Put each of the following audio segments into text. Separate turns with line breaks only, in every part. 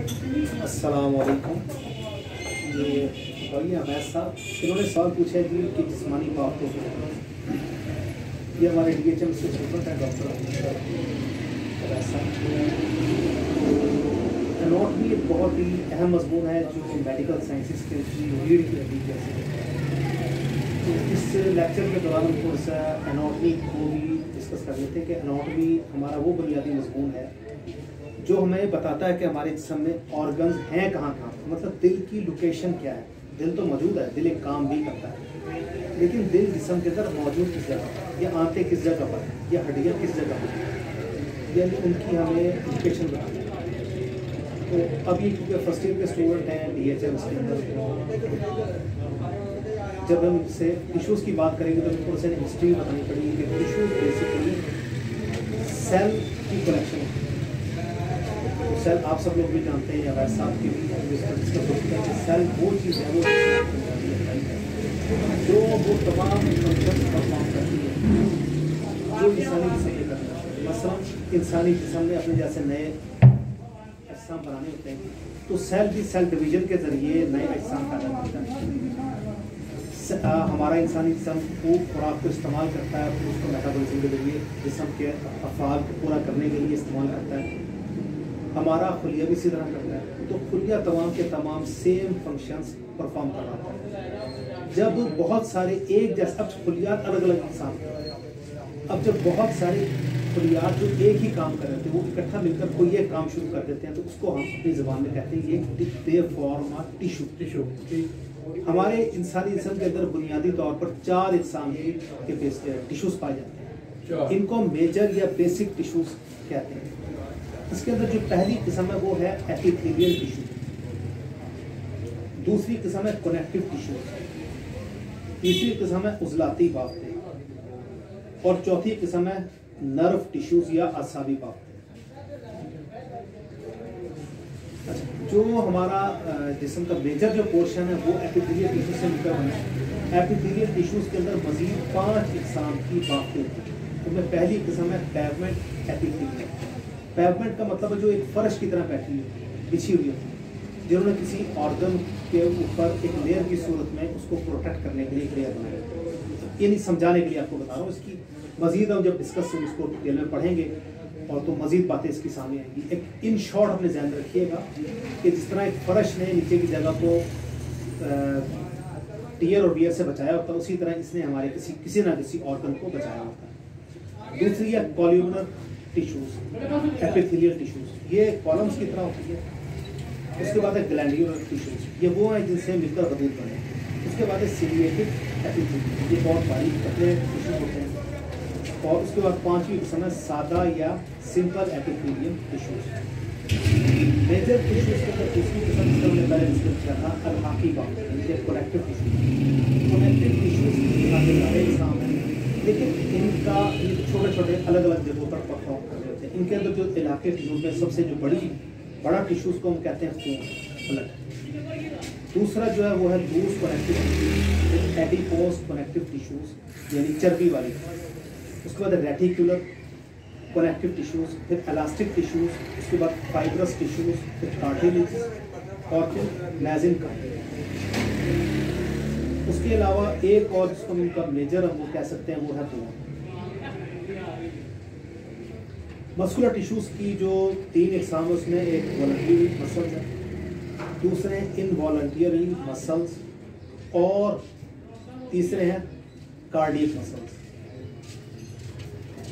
अस्सलाम वालेकुम। ये भाई अवैध साहब, इन्होंने सवाल पूछा है कि जिस्मानी बातों को, ये हमारे DHM से सुपरट है डॉक्टर अवैध साहब। एनाटॉमी एक बहुत ही अहम मजमून है जो मेडिकल साइंसिस के रीढ़ की हड्डी जैसे। तो इस लेक्चर के दौरान हम थोड़ा सा एनाटॉमी को भी डिस्कस कर लेते हैं कि एनाटॉमी हमारा वो बुनियादी मजमून है जो हमें बताता है कि हमारे जिस्म में ऑर्गन्स हैं कहाँ कहाँ। मतलब दिल की लोकेशन क्या है। दिल तो मौजूद है, दिल एक काम भी करता है, लेकिन दिल जिस्म के अंदर मौजूद किस जगह पर, या आंतें किस जगह पर, या हड्डियाँ किस जगह पर, यानी उनकी हमें लोकेशन बतानी है। तो अभी क्योंकि फर्स्ट ईयर के स्टूडेंट हैं DHM के अंदर, जब हम इससे टिश्यूज़ की बात करेंगे तो थोड़ा सा हिस्ट्री बतानी पड़ेगी कि टिश्यूज़ बेसिकली सेल की कलेक्शन है। सेल आप सब लोग भी जानते हैं, या वैसे साहब की भी सेल वो चीज़ है जो वो तमाम फंक्शन परफॉर्म करती है जो इंसानी जिस्म में करना है। मसलन इंसानी जिस्म में अपने जैसे नए अज्साम बनाने होते हैं, तो सेल भी सेल डिवीजन के ज़रिए नए अज्साम पैदा करता है। हमारा इंसानी जिस्म खूब खुराक को इस्तेमाल करता है, फिर उसको मेटाबॉलिज्म के जरिए जिस्म के अफ़ाल को पूरा करने के लिए इस्तेमाल करता है। हमारा खुलिया भी इसी तरह करता है। तो खुलिया तमाम के तमाम सेम फंक्शंस परफॉर्म कर रहा है। जब बहुत सारे एक जैसे, अब खुलियात अलग अलग इंसान, अब जब बहुत सारे खुलियात जो एक ही काम कर रहे थे वो इकट्ठा मिलकर कोई एक काम शुरू कर देते हैं, तो उसको हम अपनी ज़बान में कहते हैं ये दे फॉर्म टिश्यू। हमारे इंसानी जिस्म के अंदर बुनियादी तौर पर 4 इंसान के टिश्यूज़ पाए जाते हैं। इनको मेजर या बेसिक टिश्यूज़ कहते हैं। इसके अंदर जो पहली किस्म है वो है एपिथेलियल टिश्यू, दूसरी किस्म है कनेक्टिव टिश्यू, तीसरी किस्म है उजलाती बाफ्ते, और चौथी किस्म है नर्व टिश्यूज या आसाबी बाफ्ते। जो हमारा जिस्म का मेजर जो पोर्शन है वो एपिथेलियल टिश्यू से मिलकर बना है। एपिथेलियल टिश्यूज के अंदर मजीद 5 इकसाम की बाफ्ते होती है। उनमें पहली किस्म है पेवमेंट एपिथेलियल। पेवमेंट का मतलब है जो एक फर्श की तरह बैठी हुई बिछी हुई होती है, जिन्होंने किसी ऑर्गन के ऊपर एक लेयर की सूरत में उसको प्रोटेक्ट करने के लिए एक लेयर बनाया। ये नहीं समझाने के लिए आपको बता रहा हूँ, इसकी मजीद हम जब डिस्कस इसको डिटेल में पढ़ेंगे और तो मजीद बातें इसकी सामने आएंगी। एक इन शॉर्ट अपने ध्यान में रखिएगा कि जिस तरह एक फर्श ने नीचे की जगह को टीयर और वियर से बचाया होता है, उसी तरह इसने हमारे किसी ना किसी ऑर्गन को बचाया होता है। दूसरी है कॉल्यूमनर टिश्यूज, एपिथेलियल टिश्यूज, ये कॉलम्स की तरह होती है। उसके बाद है ग्लैंडुलर टिश्यूज, ये वो है जिनसे मिलकर वजूद बने। उसके बाद है सिलिएटेड एपिथेलियल, ये बहुत बारीक पतले टिश्यूज होते हैं। और उसके बाद 5वीं किस्म है सादा या simple epithelial tissues. Major tissues के अंदर दूसरी किस्म जिसका हमने पहले डिस्कस किया था अल्हाकी बाफ्ते, यानी कनेक्टिव टिश्यूज। कनेक्टिव टिश्यूज लेकिन इनका छोटे छोटे अलग अलग जगहों पर परफॉर्म कर रहे होते हैं। इनके अंदर जो इलाके टिश्यूज में सबसे जो बड़ा टिश्यूज को हम कहते हैं खून, ब्लड। दूसरा जो है वो है loose connective tissues, adipose connective tissues यानी चर्बी वाली। उसके बाद रेटिकुलर कनेक्टिव टिश्यूज, फिर इलास्टिक टिश्यूज, उसके बाद फाइब्रस टिश्यूज, फिर कार्टिलेज और फिर लेजिन कार्टिलेज। उसके अलावा एक और जिसको हम इनका मेजर हम वो कह सकते हैं वो है मस्कुलर टिश्यूज की जो 3 इकसाम है उसमें एक वॉलंटरी मसल्स है, दूसरे इनवॉलंटियरली मसल्स, और तीसरे हैं कार्डियक मसल्स।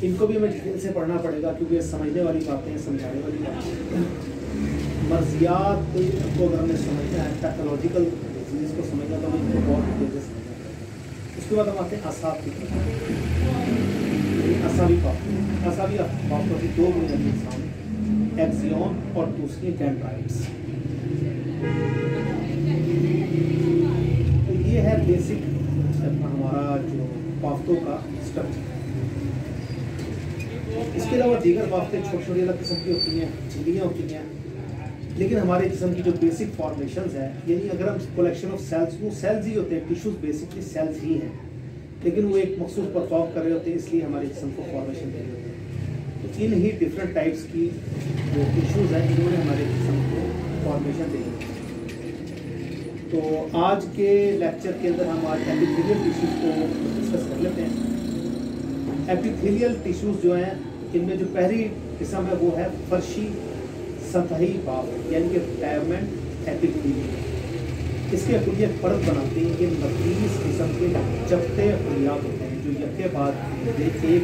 इनको भी हमें डिटेल से पढ़ना पड़ेगा क्योंकि समझने वाली बातें हैं, समझाने वाली बातें। मर्जियात को अगर हमें समझना है, पैथोलॉजिकल डिजीज को समझना तो हमें इनको बहुत डिटेल से समझना है। उसके बाद हम आते हैं असाब की तरफ। असाबी बाफ्तों की 2 बुनियादी इकसाम, एक्सियन और दूसरी डेंड्राइट्स। तो ये है बेसिक हमारा जो बाफ्तों का स्ट्रक्चर। इसके अलावा दीगर बाफ्तें छोटी छोटी अलग किस्म की होती हैं, झिल्लियाँ होती हैं, लेकिन हमारे जिस्म की जो बेसिक फॉर्मेशंस है, यानी अगर हम कलेक्शन ऑफ सेल्स, वो सेल्स ही होते हैं, टिश्यूज बेसिकली सेल्स ही हैं, लेकिन वो एक मखसूस परफॉर्म कर रहे होते हैं, इसलिए हमारे जिस्म को फॉर्मेशन दे रहे होते हैं। तो इन ही डिफरेंट टाइप्स की जो टिश्यूज हैं इन्होंने हमारे जिस्म को इंफॉर्मेशन देंगे। तो आज के लेक्चर के अंदर हम आज एपिथेलियल टिश्यूज को डिस्कस कर लेते हैं। एपिथेलियल टिश्यूज जो हैं, इनमें जो पहली किस्म है वो है फर्शी सतही बाफ यानी कि पेवमेंट एपिथेलियम। इसके खुलिया परत बनाते हैं। ये 29 किस्म के चपटे खुलियात होते हैं जो यके बाद एक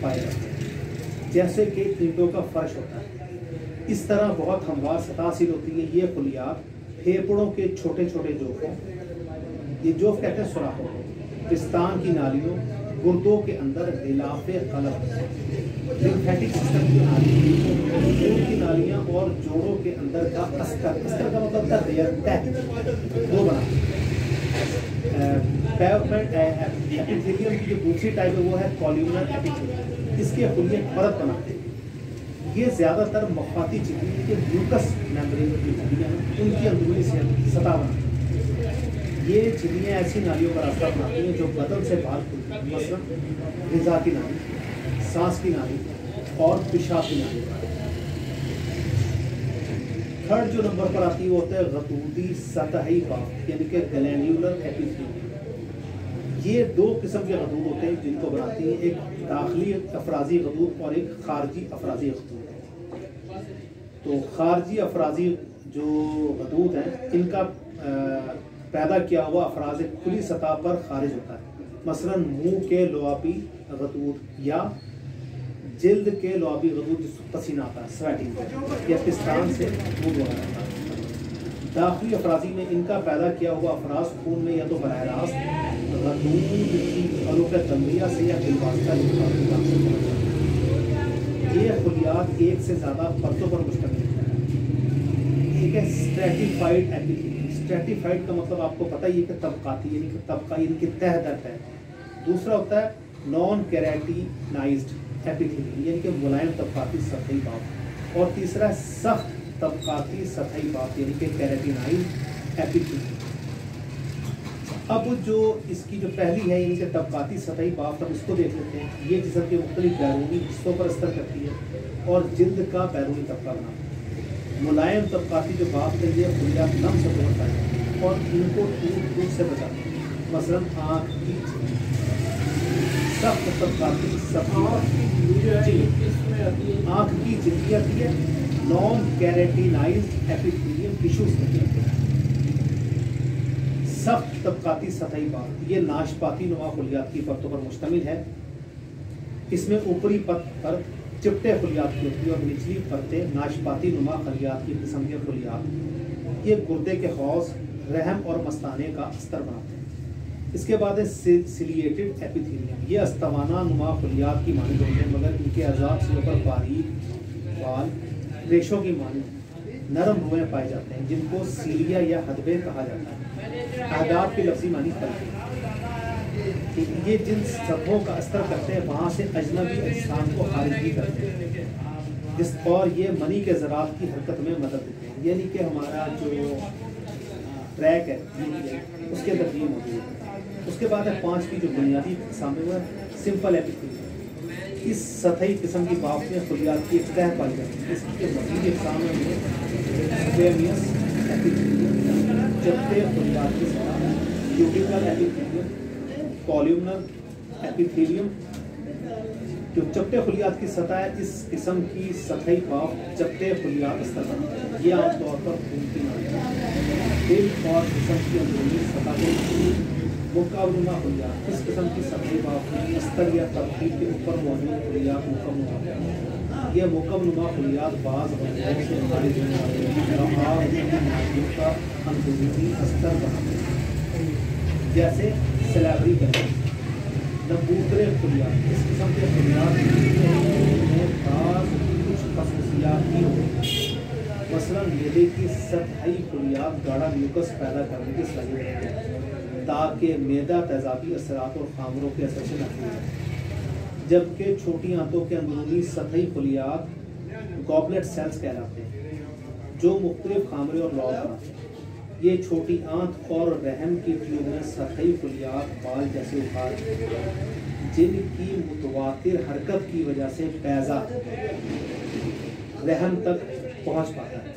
पाए जाते हैं, जैसे कि ईंटों का फर्श होता है। इस तरह बहुत हमवार सतह हासिल होती है। ये खुलियात फेफड़ों के छोटे छोटे जोफों, ये जोफ कहते हैं सुराखों को, पिस्तान की नालियों, गुर्दों के अंदर गिलाफे कलम, लिम्फेटिक सिस्टम की नालियाँ, खून की नालियाँ और जोड़ों के अंदर का अस्तर, अस्तर का मतलब था तह, वो बना। एपिथेलियम की जो दूसरी टाइप है वो है कॉल्यूमनर एपिथेलियम। इसके खुलिये परत बनाते हैं। ये ज़्यादातर मफाती झिल्ली के म्यूकस मेम्ब्रेन की झिल्लियाँ हैं, उनकी अंदरूनी सतह बनाती हैं। ये झिल्लियाँ ऐसी नालियों का रास्ता बनाती हैं जो बदन से बाहर खुलती हैं, मसलन ग़िज़ा की नाली, सांस की नाली और पेशाब की नाली। थर्ड जो नंबर पर आती है वो होता है गतूदी सतही बाफ यानी कि ग्लैंड्यूलर एपिथेलियम। ये दो किस्म के गदूद होते हैं जिनको बनाती है, एक दाखिली अफराजी गदूद और एक खारजी अफराजी गदूद। तो खारजी अफराजी जो गदूद हैं, इनका पैदा किया हुआ अफराज खुली सतह पर खारिज होता है, मसलन मुंह के लुआबी गदूद या जिल्द के लुआबी गदूद जिसको पसीना आता है, स्वेटिंग, या पिस्तान से दूध वगैरह आता है। दाखिली अफराजी में इनका पैदा किया हुआ अफराज खून में या तो बराह रास्त गदूद की फलों के तंबिया से या बिलवास्ता ये खुलियात एक से ज़्यादा परतों पर मुश्तमिल है। एक है स्ट्रेटिफाइड एपिथेलियम। स्ट्रेटिफाइड का मतलब आपको पता ही है कि तबकाती यानी कि तबका यानी कि तह दर है। दूसरा होता है नॉन केराटिनाइज्ड एपिथेलियम यानी कि मुलायम तबकाती सतही बाफ। और तीसरा सख्त तबकाती सतही बाफ यानी कि केराटिनाइज्ड एपिथेलियम। अब जो इसकी जो पहली है यानी कि तबकाती सतही बाफ, अब इसको देख लेते हैं। ये जिस्म के मुख्तलिफ बैरूनी हिस्सों पर असर करती है और जिल्द का बैरूनी तबका बनाती है। मुलायम तबकाती जो बाफ है ये खुलियात कम से होता है और इनको टूट से बचाती है, मसलन आँख की सख्त तबकाती आँख की झिल्ली आती है। नॉन कैरेटिनाइज्ड एपिथेलियम टिश्यूज कहते हैं। सख्त तबकाती सतही बाफ ये नाशपाती नुमा खुलियात की परतों पर मुश्तमिल है। इसमें ऊपरी परत चिपटे खुलियात की होती है और निचली परतें नाशपाती नुमा खुलियात की किस्म के खुलियात। ये गुर्दे के हौज, रहम और मस्ताने का अस्तर बनाते हैं। इसके बाद है सिलिएटेड एपिथेलियम। ये अस्तवाना नुमा खुलियात की मानद होते हैं, मगर इनके अजाब से ऊपर बारीक बाल रेशों की मानद नरम रुएं पाए जाते हैं, जिनको सीलिया या हदबे कहा जाता है। आदाब की लफ्ज़ी मानी करते हैं। ये जिन सतहों का अस्तर करते हैं वहाँ से अजनबी अजसाम को खारिज भी करते हैं, जिस और ये मनी के ज़रात की हरकत में मदद देते हैं। यानी कि हमारा जो ट्रैक है उसके अंदर ये मौजूद है। उसके बाद है 5 की जो बुनियादी सामने हुआ सिंपल एपिथेलियम। इस सतही किस्म की बाफ में खुलियात की एक तह पाई जाती है। इसके मज़ीद सामने स्क्वेमियस एपिथेलियम, चपटे खुलियात की सतह, क्यूटिकल एपिथेलियम, कॉल्यूमनर एपिथेलियम। जो चपटे खुलियात की सतह है, इस किस्म की सतही बाफ चपटे खुलियात अस्तर बनती है। ये आमतौर पर खून की नालियाँ, दिल और जिस्म की अंदरूनी सतह को मुकाबलुमा खुलियात। इस किस्म की सतही बाफ में अस्तर या तरकीब के ऊपर मौजूद खुलियात मुकम्मल होते हैं। ये मुकम्मल खुलियात बाज़ वजहों से खारिज होने वाले नालियों का अंदरूनी अस्तर बनाते हैं, जैसे सैलरी गलैंड। नबूतरे खुलियात इस किस्म के खुलियात में खास कुछ खसूसियात भी होती हैं, मसलन मेदे की सतही खुलियात गाढ़ा म्यूकस पैदा करने की सलाहियत रखती है ताकि मैदा तेजाबी असरात और खामरों के असर से महफूज है। जबकि छोटी आंतों के अंदरूनी सतही खुलियात गॉबलेट सेल्स कहलाते हैं, जो मुख्तलिफ खामरे और लौट बनाते हैं। ये छोटी आंत और रहम की ट्यूब में सतही खुलियात बाल जैसे उखाड़ जिनकी मुतवातिर हरकत की वजह से पैजा रहम तक पहुंच पाता है।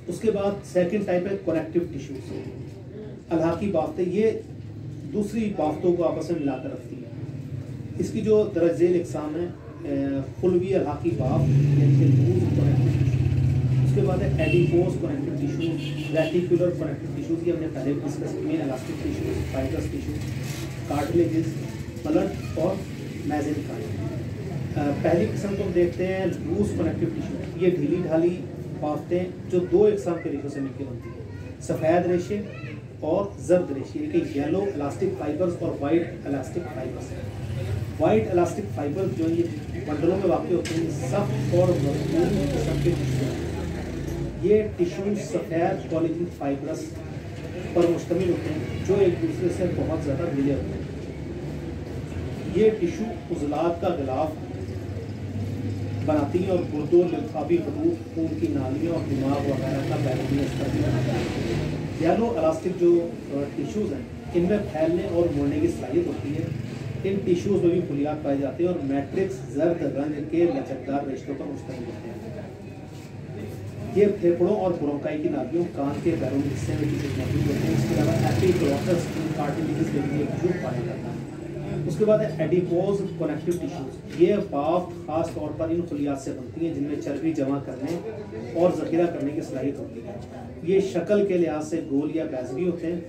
उसके बाद सेकंड टाइप है कनेक्टिव टिश्यूज, अलहाकी बाफ्तें। ये दूसरी बाफ्तों को आपस में मिलाकर रखती है। इसकी जो दरजेल इकसाम है, फुलवी अलहाकी बाफ, उसके बाद है adipose connective tissues, reticular connective tissues, ये हमने पहले डिस्कस किए, elastic tissues, fibrous tissues, cartilages, blood और मेसेनकाइम। पहली किस्म को हम देखते हैं लूज कनेक्टिव टिश्यू। ये ढीली ढाली बाफ्तें जो दो इकसाम के रेशों से मिलकर बनती है, सफ़ेद रेशे और जर्द रेशे, कि येलो इलास्टिक फाइबर्स और white elastic fibres. White elastic fibre जो ये बंडलों में वाक़ होते हैं, सख्त और मजबूत किस्म के टिश्यू। ये टिश्यू सफ़ेद कोलेजन फाइबर्स पर मुश्तमिल होते हैं जो एक दूसरे से बहुत ज़्यादा मिले होते हैं। ये टिश्यू उज़लात का गिलाफ बनाती हैं और गुर्दों, लिम्फाफी हदूद, खून की नालियों और दिमाग वगैरह का बैलेंस करती हैं। येलो इलास्टिक जो टिश्यूज़ हैं, इनमें फैलने और मुड़ने की सलाहियत होती है। इन टिश्यूज़ में भी फुलियात पाई जाती हैं और मैट्रिक्स जर्द रंग के लचकदार रिश्तों पर मुश्तमिल होते हैं। ये फेफड़ों और ब्रोंकाई की नालियों, कान के बैरून हिस्से में टिश्यूज मौजूद होते हैं। इसके अलावा एपिग्लॉटस कार्टिलेजेस में भी टिश्यू पाया जाता है। उसके बाद है एडिपोज कनेक्टिव टिश्यूज। ये बाफ्त खास तौर पर इन खुलियात से बनती हैं जिनमें चर्बी जमा करने और जखीरा करने की सलाहियत होती है। ये शक्ल के लिहाज से गोल या बैजवी होते हैं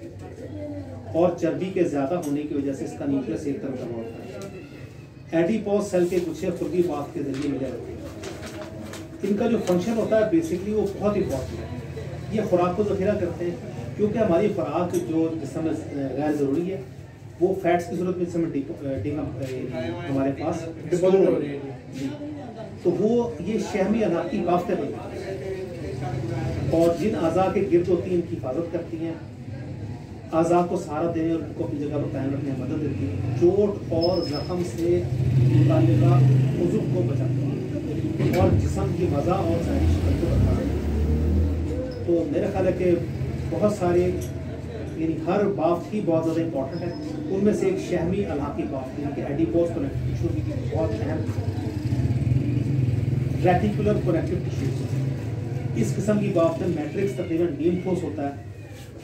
और चर्बी के ज़्यादा होने की वजह से इसका न्यूक्लियस एक तरफ दबा होता है। एडिपोज सेल के गुच्छे खुरदी बाफ्त के जरिए मिले होते हैं। इनका जो फंक्शन होता है बेसिकली वो बहुत इंपॉर्टेंट है। ये खुराक को जखीरा करते हैं, क्योंकि हमारी खुराक जो जिसमें गैर ज़रूरी है वो फैट्स की सूरत में इस समय हमारे पास स्टोर हो रही है, तो वो ये शहमी अनाज की बाफ्तें बनती हैं और जिन अज़ा के गिर्द होती हैं इनकी हिफाजत करती हैं, अज़ा को सहारा देने और उनको अपनी जगह पर कायम रखने में मदद देती है, चोट और ज़ख्म से मुताल्लिका उज़्व को बचाती है और जिस्म की वज़ा और ज़ाहिरी शक्ल को बरकरार रखती है। तो मेरा ख्याल है कि बहुत सारे यानी हर बाफ्त ही बहुत ज़्यादा इंपॉर्टेंट है। उनमें से एक शहमी अलहाकी बाफ्त यानी कि एडिपोज कनेक्टिव टिश्यू की बहुत अहम। रेटिकुलर कनेक्टिव टिश्यूज, इस किस्म की बाफ्त में मैट्रिक्स तकरीबन नीम ठोस होता है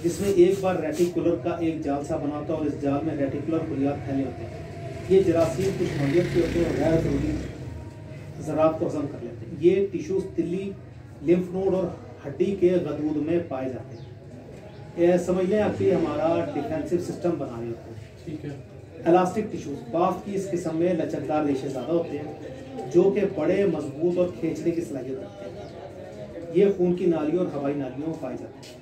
जिसमें एक बार रेटिकुलर का एक जाल सा बना होता है और इस जाल में रेटिकुलर खुलियात फैले होते हैं। ये जरासीम कुछ नौयत के होते हैं और गैर ज़रूरी ज़रात को हज़म कर लेते हैं। ये टिश्यूज तिल्ली, लिम्फ नोड और हड्डी के गदूद में पाए जाते हैं। समझ लें आपकी हमारा डिफेंसिव सिस्टम बना रहे होते हैं। ठीक है। इलास्टिक टिश्यूज, बाफ्त की इस किस्म में लचकदार रेशे ज़्यादा होते हैं जो कि बड़े, मजबूत और खींचने की सलाहियत रखते हैं। ये खून की नालियों और हवाई नालियों में पाए जाते हैं।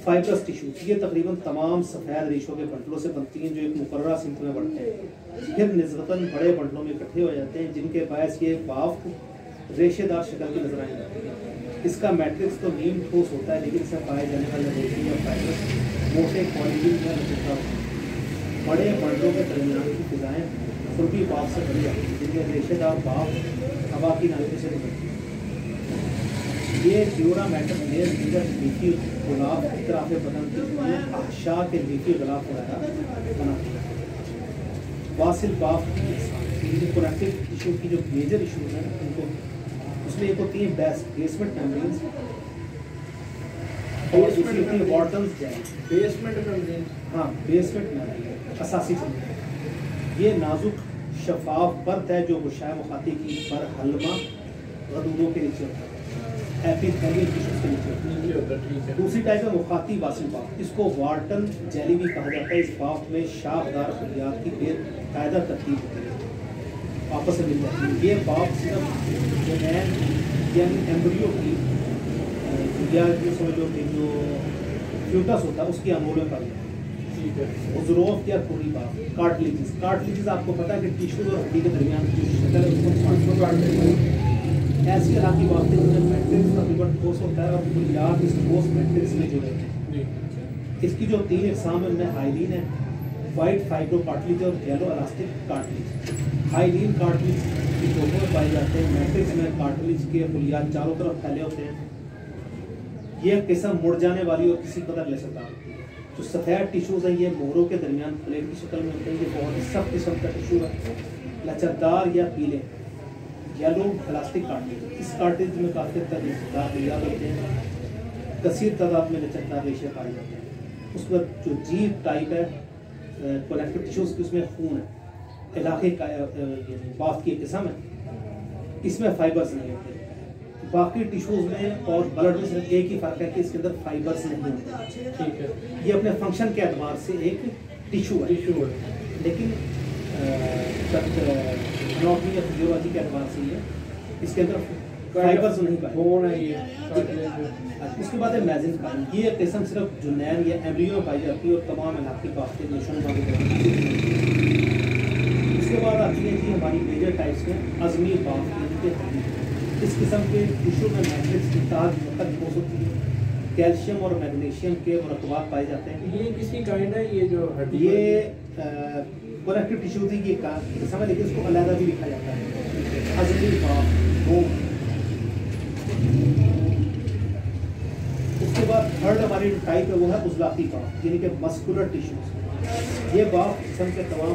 फाइब्रस टिश्यूज, ये तकरीबन तमाम सफ़ेद रेशों के बंटलों से बनती हैं जो एक मुकर्रर सिमत में बढ़ते हैं, फिर निस्बतन बड़े बंटलों में इकट्ठे हो जाते हैं जिनके बायस ये बाफ्त रेशेदार शक्ल की नजर आने लगती है। इसका मैट्रिक्स तो नीम ठोस होता है लेकिन इसमें पाए जाने वाले रेशे या फाइबर्स मोटे क्वालिटी में लचकदार होते हैं। बड़े बंटलों के दरमियान की फिजाएँ खुरदी बाफ्त से बनी जाती हैं जिनमें रेशेदार बाफ्त हवा की नालियों से निकलती है। ये ड्यूरा मैटर में लीफी गुलाब इतराफ बदन की आशा के लीफी गुलाब वगैरह बनाती है। वासिल बाफ्त कनेक्टिव टिश्यू की जो मेजर इशूज़ हैं उनको उसमें एक होती है बेसमेंट मेम्ब्रेन्स और दूसरी होती है वॉर्टन्स जेल।
बेसमेंट मेम्ब्रेन,
हाँ बेसमेंट मेम्ब्रेन असासी चीज़। ये नाजुक शफाफ परत है जो गुशाए मुखाती की पर हलमा गदूदों के नीचे होता है, एपिथेलियल टिश्यूज के नीचे होता है। दूसरी टाइप है मुखाती वासिल बाफ्त, इसको वार्टन जेली भी कहा जाता है। इस बाफ्त में शाखदार खुलियात की बेकायदा तरतीब होती है, आपस में मिल जाती है। ये बाफ्त सिर्फ जैन यानी एम्ब्रियो की या समझ लो कि जो फ्यूटस होता है उसकी अंगों में पाई जाती है। उज़रोफ या खुरी बाफ्त, कार्टिलेजेस आपको पता है कि टिश्यू और हड्डी के दरमियान की शक्ल है उसको ऐसी इलाकी बाफ्तें जिनमें मैट्रिक्स तकरीबन ठोस होता है और खुलियात इस ठोस मैट्रिक्स में जुड़े हैं। इसकी जो 3 इकसाम है उनमें हाइलीन है, वाइट फाइब्रो कार्टिलेज और yellow elastic cartilage. Hyaline cartilage की चोटों में पाए जाते हैं, मैट्रिक्स में कार्टिलेज के खुलियात चारों तरफ फैले होते हैं। ये किस्म मुड़ जाने वाली और किसी कदर लचकदार होती है। जो सफ़ेद टिश्यूज़ हैं ये मोहरों के दरमियान प्लेट की शक्ल में होते हैं। ये बहुत ही सख्त किस्म का टिश्यू है, लचकदार या पीले। येलो इलास्टिक कार्टिलेज, इस कार्टिलेज में काफ़ी लचकदार खुलियात होते हैं। कसीर तादाद में लचकदार रेशे पाए जाते हैं। उसके बाद जो जी टाइप है कनेक्टिव टिश्यूज की, उसमें खून है, इलाके का बाफ की एक किस्म है, इसमें फाइबर्स नहीं होते। बाकी टिश्यूज में और ब्लड में सिर्फ एक ही फर्क है कि इसके अंदर फाइबर्स नहीं होते।
ठीक है,
ये अपने फंक्शन के एतबार से एक टिश्यू है, लेकिन एनाटॉमी या फिजियोलॉजी के एतबार से ये इसके अंदर फाइबर्स नहीं पाए।
बोन है ये।
उसके बाद है मेसेंकाइम। ये किस्म सिर्फ जुनैन या एम्ब्रियो में पाई जाती है और तमाम इलाके बाफ्ते निशान वाली तरह। उसके बाद आती है जी हमारी मेजर टाइप्स में अज़मी बाफ यानी कि हड्डी। इस किस्म के टिश्यू में मैट्रिक्स की ताज मुख्तलिफ होती है, कैल्शियम और मैग्नीशियम के मुरक्कबात पाए जाते हैं।
ये किसकी काइंड है ये जो हड्डी?
ये कनेक्टिव टिश्यू थी ये किस्म है, लेकिन इसको अलग भी लिखा जाता है अज़मी बाफ वो। उसके बाद थर्ड हमारी टाइप है वो है उजलाती बाफ यानी कि मस्कुलर टिश्यूज। ये बाफ किस्म के तमाम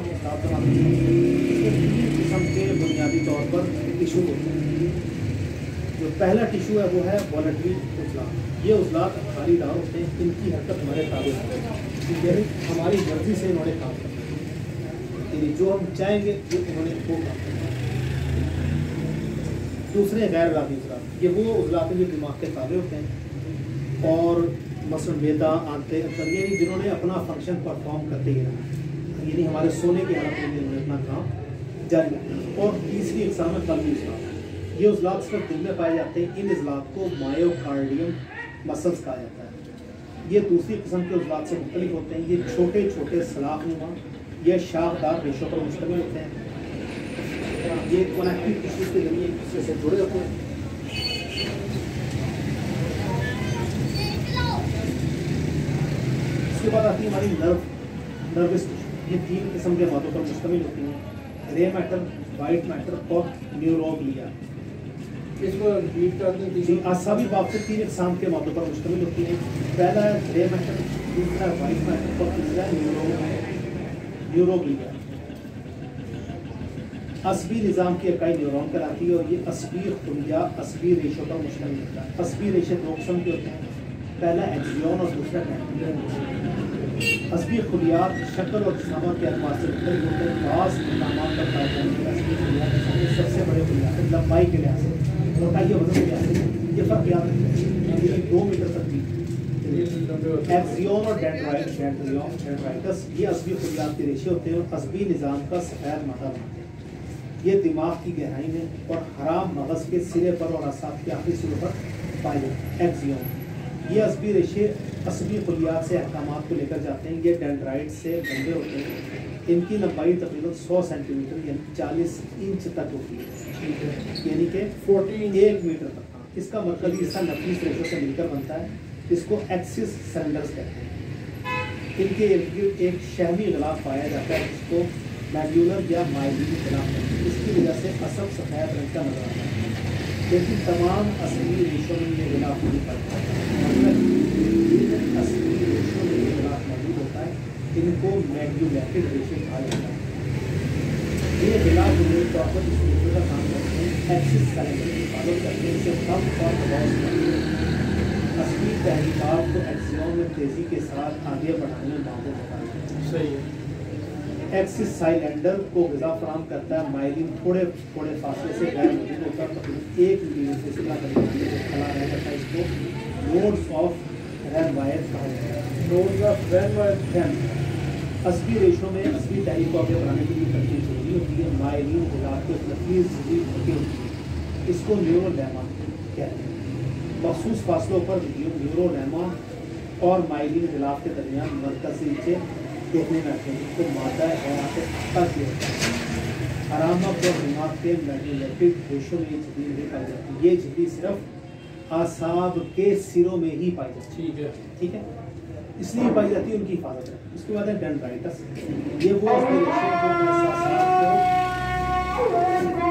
किस्म के बुनियादी तौर पर टिश्यू होते हैं। जो पहला टिश्यू है वो है वॉलेटरी उजलात। ये उजलात खारीदार होते हैं, इनकी हरकत हमारे ताबे होती है, हमारी मर्जी से इन्होंने काम करना है, यानी जो हम चाहेंगे वो उन्होंने वो काम करना है। दूसरे गैर इरादी उजलात, ये वो उजलात हैं जो दिमाग के ताबे होते हैं और मसलन मैदा आंतें यानी जिन्होंने अपना फंक्शन परफॉर्म करते ही रहना, यानी हमारे सोने की हालत में उन्होंने अपना काम जारी रखना। और तीसरी इकसाम है कल्बी उजलात। ये उजलात सिर्फ दिल में पाए जाते हैं, इन उजलात को मायोकार्डियम मसल्स कहा जाता है। ये दूसरी किस्म के उजलात से मुख्तलिफ होते हैं। ये छोटे छोटे सलाखनुमा या शाखदार रेशों पर मुश्तमिल होते हैं। ये कनेक्टिव टिश्यूज के जरिए एक दूसरे से जुड़े होते हैं। उसके बाद आती है हमारी नर्वस टिश्यू। ये 3 किस्म के मादों पर मुश्तमिल होती हैं, ग्रे मैटर, वाइट मैटर और न्यूरोग्लिया।
इसको रिपीट कर दें।
आसावी बाप से 3 इकसाम के मादों पर मुश्तमिल होती है। पहला है ग्रे मैटर, दूसरा वाइट मैटर और तीसरा न्यूरोग्लिया। असबी निज़ाम की इकाई न्यूरॉन कहलाती है और ये असबी खुलिया असबी रेशों पर मुश्तमिल होता है। असबी रेशे 2 किस्म के होते हैं, पहला एक्सियन और दूसरा गैंग्लियन। असबी खुलियात शक्ल और जिस्मात के अतबार से मुख्तलिफ होते हैं। खास मकामात पर पाए जाने वाले असबी खुलियात में सबसे बड़े खुलियात हैं लंबाई के लिहाज से, मोटाई या वजन के लिहाज से। ये फ़र्क याद रखें, 2 मीटर तक भी। एक्सियन और डेंड्राइटस ये असबी खुलियात के रेशे होते हैं और असबी निज़ाम का सफ़ेद मादा बनाते हैं। ये दिमाग की गहराई में और हराम मगज़ के सिरे पर और असाब के आखिरी सिरे पर पाए जाते हैं। एक्सियन ये असबी रेशे असबी खुलियात से अहकामात को लेकर जाते हैं। ये डेंड्राइट से बंधे होते हैं। इनकी लंबाई तकरीबन 100 सेंटीमीटर यानी 40 इंच तक होती है, यानी कि 1 मीटर तक। इसका मरकज़ी हिस्सा नफीस रेशों से मिलकर बनता है, इसको एक्सिस सिलेंडर्स कहते हैं। इनके इर्द गिर्द एक शहमी गिलाफ पाया जाता है जिसको मैग्यूलर या माइलिन गिलाफ कहते हैं। इसकी वजह से असब सफ़ेद रंग का नजर आता है, लेकिन तमाम असली रेशों में ये गिलाफ नहीं पाता है। मतलब असली रेशों में ये गिलाफ मौजूद होता है, इनको मैग्यूलेटेड रेशे कहा जाता है। ये गिलाफ बुनियादी तौर पर इस रेशे का काम करते हैं, एक्सिस सिलेंडर की हिफाजत करते हैं, इसे कम और दबाव करते हैं। असली तहरीकात को एक्सियन में तेज़ी के साथ आगे बढ़ाने में मदद होता है।
सही है।
एक्सिस साइलेंडर को ग़िज़ा फराहम करता है। माइलिन थोड़े थोड़े फासले से गैर मौजूद होता है, तकरीबन 1 मिलीमीटर से इतना करीब खड़ा रह जाता है। इसको नोड्स ऑफ रैनवायर कहा जाता है।
नोड्स ऑफ रैनवायर
असली रेशों में असली तहरीक को आगे बढ़ाने के लिए तरतीब जरूरी होती है। माइलिन ग़िज़ात को नफीस जरूरी होती है, इसको न्यूरोलेमा कहते हैं। मखसूस फासलों पर न्यूरोलेमा और माइलिन ग़िलाफ के दरमियान मरकज़ से नीचे देखने में आते हैं, तो मादा हवा से तक होता है। आरामक और दिमाग के मैग्नेटिक रेशों में ये झिल्ली नहीं पाई जाती। ये झिल्ली सिर्फ आसाब के सिरों में ही पाई जाती है। ठीक है, इसलिए पाई जाती है, उनकी हिफाजत है। उसके बाद है डेंड्राइटस। ये वो रेशे जो